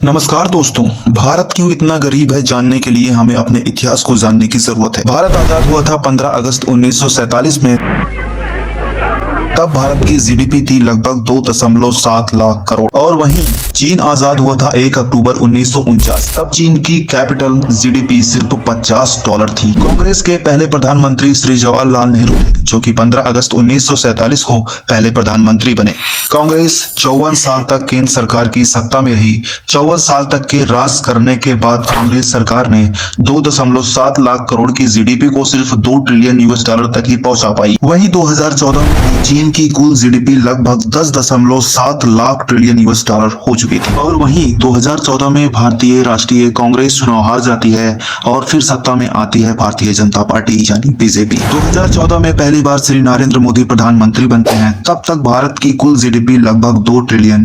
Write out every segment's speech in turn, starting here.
नमस्कार दोस्तों। भारत क्यों इतना गरीब है जानने के लिए हमें अपने इतिहास को जानने की जरूरत है। भारत आजाद हुआ था 15 अगस्त 1947 में। तब भारत की जीडीपी थी लगभग 2.7 लाख करोड़। और वहीं चीन आजाद हुआ था 1 अक्टूबर 1949। तब चीन की कैपिटल जीडीपी सिर्फ $50 थी। कांग्रेस के पहले प्रधानमंत्री श्री जवाहरलाल नेहरू जो कि 15 अगस्त 1947 को पहले प्रधानमंत्री बने। कांग्रेस 54 साल तक केंद्र सरकार की सत्ता में रही। 54 साल तक के राज करने के बाद कांग्रेस सरकार ने 2.7 लाख करोड़ की जीडीपी को सिर्फ $2 ट्रिलियन तक ही पहुंचा पाई। वहीं 2014 में चीन की कुल जीडीपी लगभग 10.7 लाख ट्रिलियन हो चुकी थी। और वहीं 2014 में भारतीय राष्ट्रीय कांग्रेस चुनाव हार जाती है और फिर सत्ता में आती है भारतीय जनता पार्टी यानी बीजेपी। 2014 में पहली बार श्री नरेंद्र मोदी प्रधानमंत्री बनते हैं। तब तक भारत की कुल जीडीपी लगभग $2 ट्रिलियन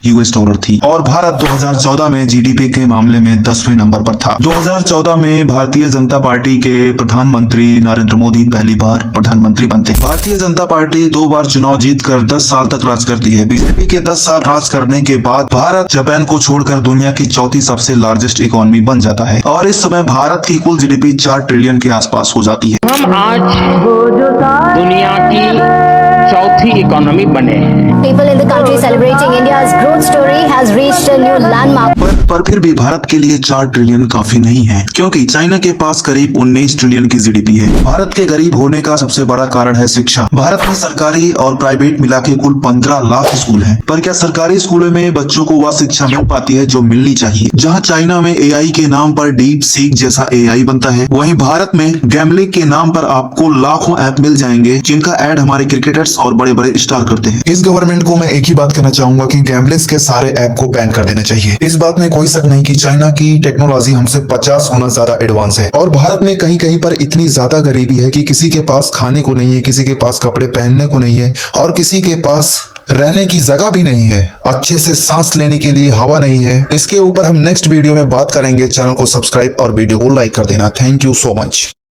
थी और भारत 2014 में जीडीपी के मामले में 10वें नंबर पर था। 2014 में भारतीय जनता पार्टी के प्रधानमंत्री नरेंद्र मोदी पहली बार प्रधानमंत्री बनते हैं। भारतीय जनता पार्टी 2 बार चुनाव जीतकर 10 साल तक राज करती है। बीजेपी के 10 साल राज करने के बाद भारत जापान को छोड़कर दुनिया की चौथी सबसे लार्जेस्ट इकोनॉमी बन जाता है और इस समय भारत की कुल जीडीपी 4 ट्रिलियन के आसपास हो जाती है। हम आज दुनिया की चौथी इकोनॉमी बने हैं। People in the country celebrating India's growth story has reached a new landmark. पर फिर भी भारत के लिए 4 ट्रिलियन काफी नहीं है, क्योंकि चाइना के पास करीब 19 ट्रिलियन की जीडीपी है। भारत के गरीब होने का सबसे बड़ा कारण है शिक्षा। भारत में सरकारी और प्राइवेट मिला के कुल 15 लाख स्कूल हैं। पर क्या सरकारी स्कूलों में बच्चों को वह शिक्षा मिल पाती है जो मिलनी चाहिए? जहाँ चाइना में एआई के नाम पर डीप सीक जैसा एआई बनता है, वहीं भारत में गैम्बलिंग के नाम पर आपको लाखों ऐप मिल जाएंगे जिनका ऐड हमारे क्रिकेटर्स और बड़े बड़े स्टार करते हैं। इस गवर्नमेंट को मैं एक ही बात कहना चाहूंगा कि गैम्बलिंग के सारे ऐप को बैन कर देना चाहिए। इस बात में कोई शक नहीं कि चाइना की टेक्नोलॉजी हमसे 50 गुना ज्यादा एडवांस है और भारत में कहीं कहीं पर इतनी ज्यादा गरीबी है कि किसी के पास खाने को नहीं है, किसी के पास कपड़े पहनने को नहीं है और किसी के पास रहने की जगह भी नहीं है। अच्छे से सांस लेने के लिए हवा नहीं है। इसके ऊपर हम नेक्स्ट वीडियो में बात करेंगे। चैनल को सब्सक्राइब और वीडियो को लाइक कर देना। Thank you so much.